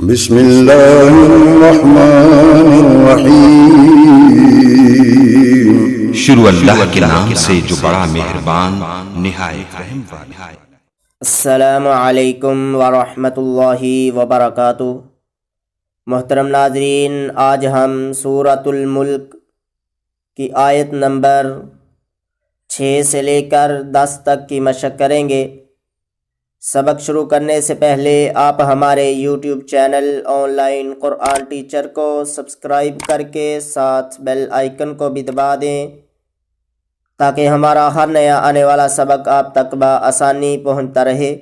بسم الله الرحمن الرحیم۔ شروع اللہ کے نام سے جو بڑا مہربان نہایت رحم والا ہے۔ السلام علیکم ورحمۃ اللہ وبرکاتہ۔ محترم ناظرین، آج ہم سورۃ الملک کی آیت نمبر 6 سے لے کر 10 تک کی مشق کریں گے۔ سبق شروع کرنے سے پہلے آپ ہمارے یوٹیوب چینل آن لائن قرآن ٹیچر کو سبسکرائب کر کے ساتھ بیل آئیکن کو بھی دبا دیں تاکہ ہمارا ہر نیا آنے والا سبق آپ تک بآسانی پہنچتا رہے۔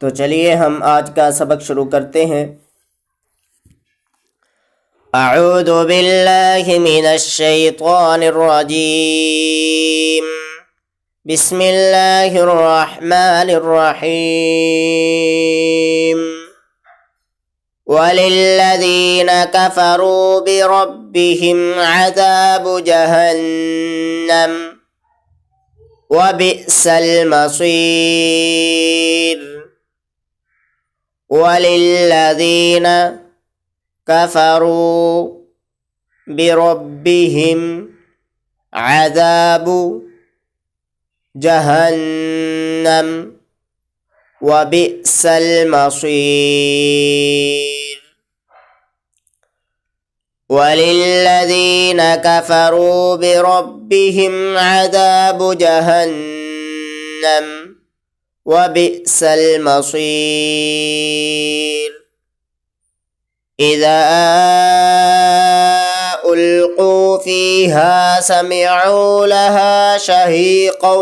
تو چلیے ہم آج کا سبق شروع کرتے ہیں۔ اعوذ باللہ من الشیطان الرجیم، بسم اللہ الرحمن الرحیم۔ وَلِلَّذِينَ كَفَرُوا بِرَبِّهِمْ عَذَابُ جَهَنَّمَ وَبِئْسَ الْمَصِيرُ۔ وَلِلَّذِينَ كَفَرُوا بِرَبِّهِمْ عَذَابُ جہنم وبئس المصیر۔ وللذین کفروا بربهم عذاب جہنم وبئس المصیر۔ اذا ألقوا فيها سمعوا لها شهيقا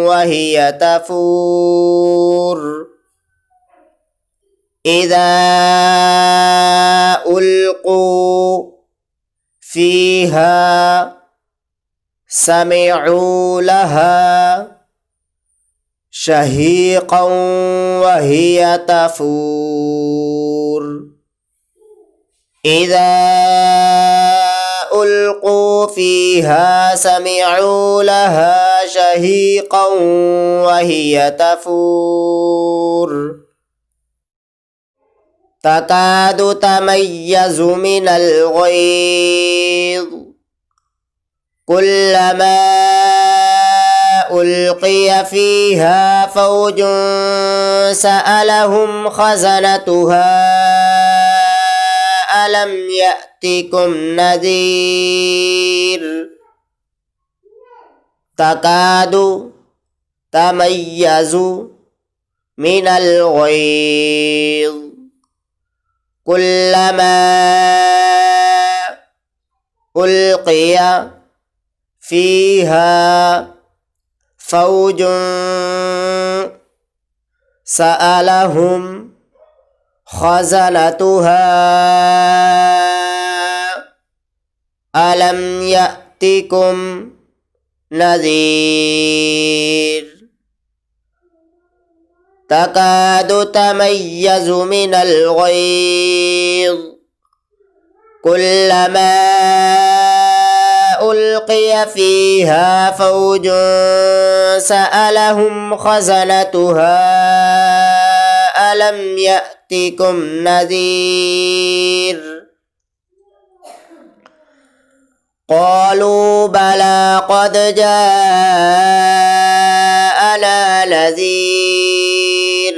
وهي تفور۔ إذا ألقوا فيها سمعوا لها شهيقا وهي تفور۔ إذا ألقوا فيها سمعوا لها شهيقا وهي تفور، تكاد تميز من الغيظ، كلما ألقي فيها فوج سألهم خزنتها ألم يأتكم نذير، تكاد تميز من الغيظ، كلما ألقي فيها فوج سألهم خزنتها ألم يأتكم نذير، تكاد تميز من الغيظ، كلما ألقي فيها فوج سألهم خزنتها ألم يأتكم نذير، قالوا بلى قد جاءنا نذير،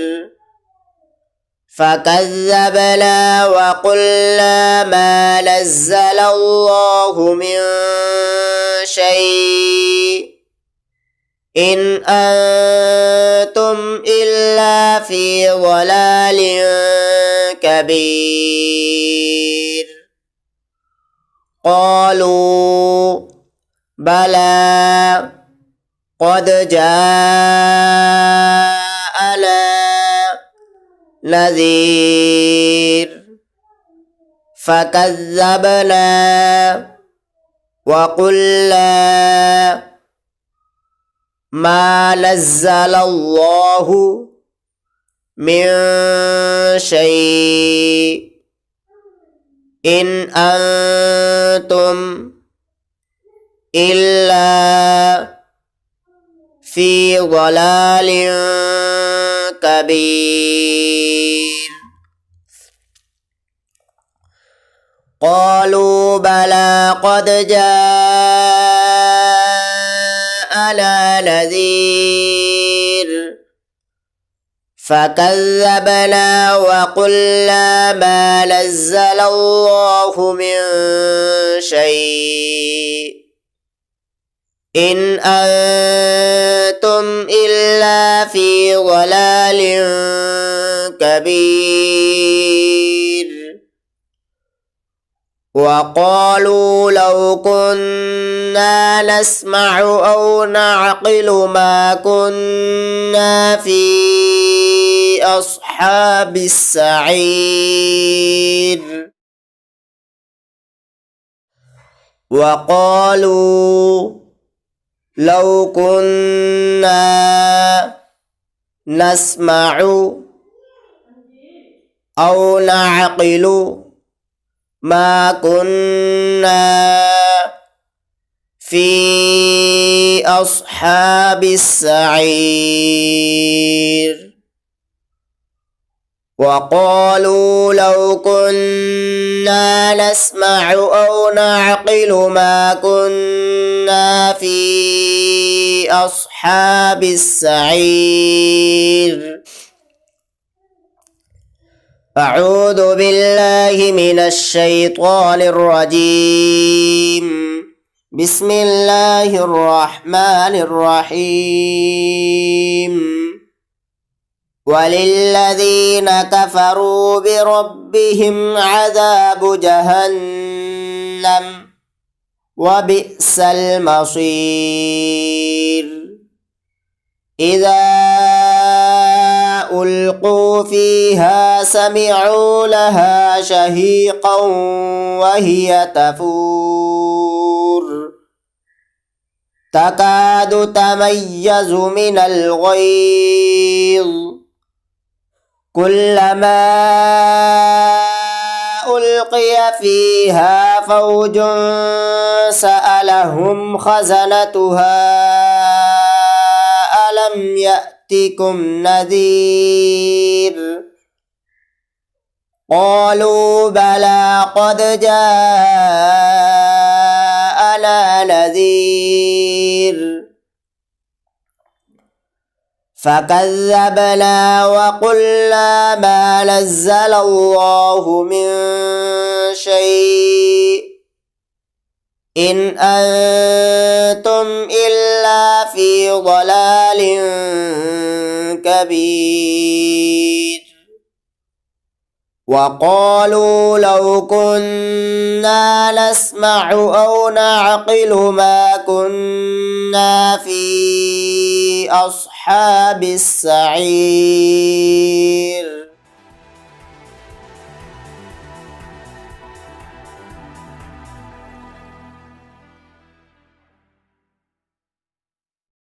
فكذبنا وقلنا ما نزل الله من شيء إن أنتم إلا في ضلال كبير، قالوا بلى قد جاءنا نذير، فكذبنا وقلنا ما نزل الله من شيء إن أنتم إلا في ضلال كبير۔ قالوا بلى قد جاءنا نذير فكذبنا وقلنا ما نزل الله من شيء إن أنتم إلا في ضلال كبير وقالوا لو كنا نسمع أو نعقل ما كنا في أصحاب السعير وقالوا لو كنا نسمع أو نعقل ما كنا في أصحاب السعير وقالوا لو كنا نسمع أو نعقل ما كنا في أصحاب السعير أعوذ بالله من الشيطان الرجيم بسم الله الرحمن الرحيم وللذين كفروا بربهم عذاب جهنم وبئس المصير إذا ألقوا فيها سمعوا لها شهيقا وهي تفور تكاد تميز من الغيظ كلما ألقي فيها فوج سألهم خزنتها ألم يأتكم نذير قالوا بلى قد جاءنا نذير فكذبنا وقلنا ما نزل الله من شيء إن أنتم إلا في ضلال كبير وقالوا لو كنا نسمع أو نعقل ما كنا في أصحاب السعير